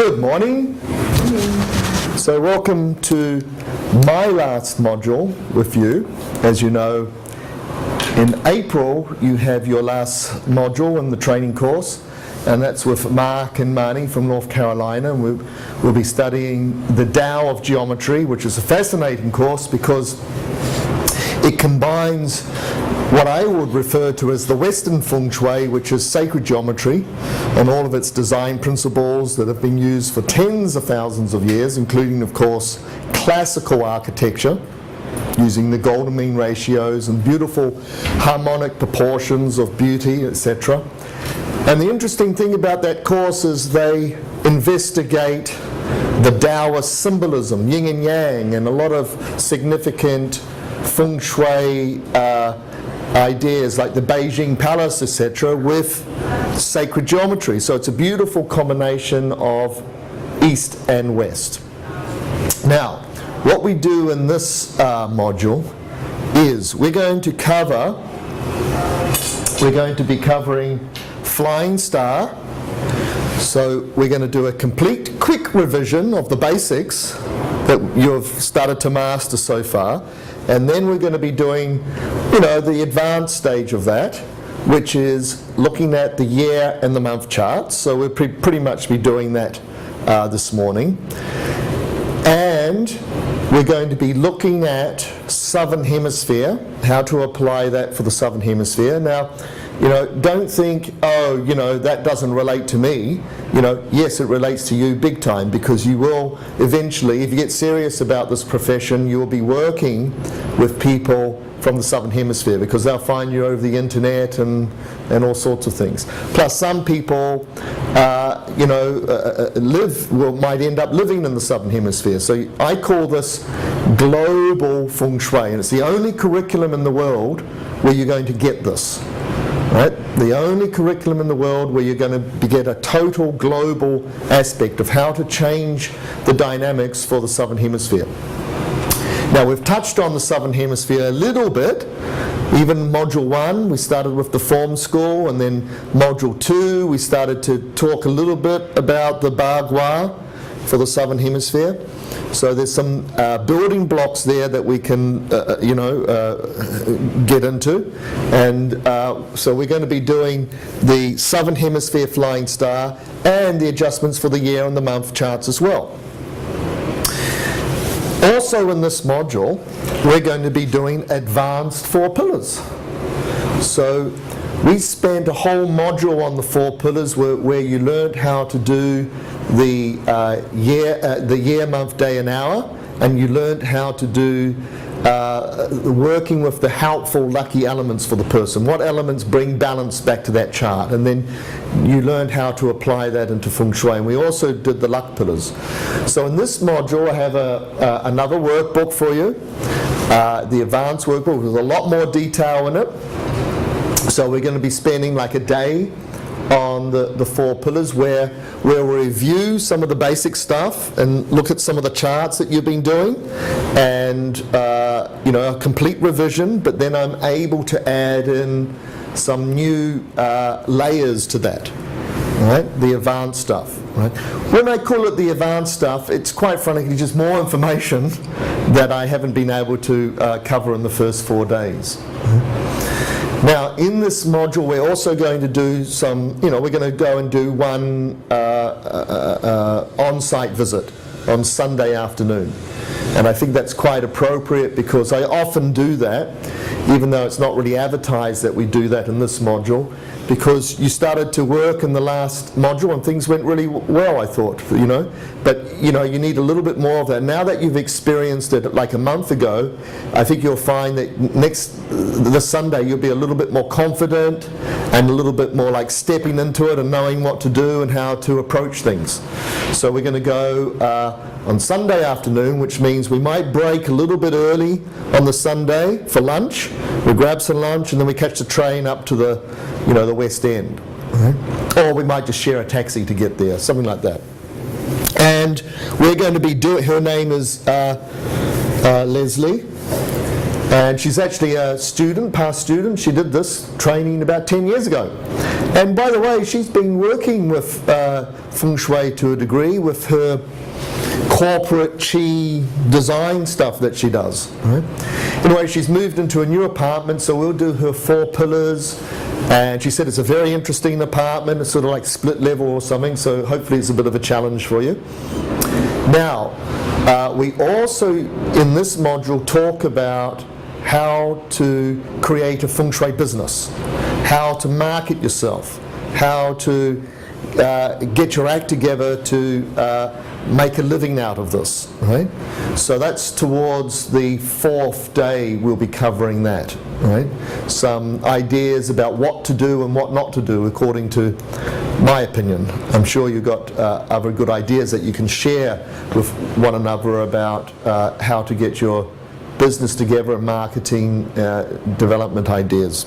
Good morning. So welcome to my last module with you. As you know, in April you have your last module in the training course, and that's with Mark and Marnie from North Carolina, and we'll be studying the Dow of Geometry, which is a fascinating course because it combines what I would refer to as the Western Feng Shui, which is sacred geometry, and all of its design principles that have been used for tens of thousands of years, including, of course, classical architecture, using the golden mean ratios and beautiful harmonic proportions of beauty, etc. And the interesting thing about that course is they investigate the Taoist symbolism, yin and yang, and a lot of significant Feng Shui ideas like the Beijing Palace, etc., with sacred geometry. So it's a beautiful combination of East and West. Now, what we do in this module is we're going to be covering Flying Star. So we're going to do a complete quick revision of the basics that you've started to master so far. And then we're going to be doing, the advanced stage of that, which is looking at the year and the month charts. So we'll pretty much be doing that this morning. And we're going to be looking at Southern Hemisphere, how to apply that for the Southern Hemisphere. Now, don't think, that doesn't relate to me. Yes, it relates to you big time, because you will eventually, if you get serious about this profession, you will be working with people from the Southern Hemisphere, because they'll find you over the internet and all sorts of things. Plus, some people, might end up living in the Southern Hemisphere. So I call this global Feng Shui, and it's the only curriculum in the world where you're going to get this. Right? The only curriculum in the world where you're going to get a total global aspect of how to change the dynamics for the Southern Hemisphere. Now, we've touched on the Southern Hemisphere a little bit. Even Module 1, we started with the form school, and then Module 2, we started to talk a little bit about the Bagua for the Southern Hemisphere. So there's some building blocks there that we can, get into. And so we're going to be doing the Southern Hemisphere Flying Star and the adjustments for the year and the month charts as well. Also in this module, we're going to be doing advanced 4 pillars. So we spent a whole module on the 4 pillars where you learned how to do the year, month, day, and hour, and you learned how to do working with the helpful, lucky elements for the person. What elements bring balance back to that chart? And then you learned how to apply that into Feng Shui. And we also did the luck pillars. So in this module, I have another workbook for you, the advanced workbook with a lot more detail in it. So we're going to be spending like a day on the 4 pillars where we'll review some of the basic stuff and look at some of the charts that you've been doing, and a complete revision, but then I'm able to add in some new layers to that, right? The advanced stuff, right? When I call it the advanced stuff, it's quite frankly just more information that I haven't been able to cover in the first 4 days. Now, in this module, we're also going to do some, we're going to go and do one on-site visit on Sunday afternoon. And I think that's quite appropriate because I often do that, even though it's not really advertised that we do that in this module, because you started to work in the last module and things went really well, I thought, But, you need a little bit more of that. Now that you've experienced it like a month ago, I think you'll find that this Sunday you'll be a little bit more confident and a little bit more like stepping into it and knowing what to do and how to approach things. So we're going to go on Sunday afternoon, which means we might break a little bit early on the Sunday for lunch. We grab some lunch and then we catch the train up to the West End. Right? Or we might just share a taxi to get there, something like that. And we're going to be doing, her name is Leslie, and she's actually a student, past student. She did this training about 10 years ago. And by the way, she's been working with Feng Shui to a degree with her corporate chi design stuff that she does. Right? Anyway, she's moved into a new apartment, so we'll do her 4 pillars. And she said it's a very interesting apartment. It's sort of like split level or something, so hopefully it's a bit of a challenge for you. Now, we also, in this module, talk about how to create a Feng Shui business, how to market yourself, how to get your act together to make a living out of this, right? So that's towards the 4th day we'll be covering that, right? Some ideas about what to do and what not to do according to my opinion. I'm sure you've got other good ideas that you can share with one another about how to get your business together and marketing development ideas.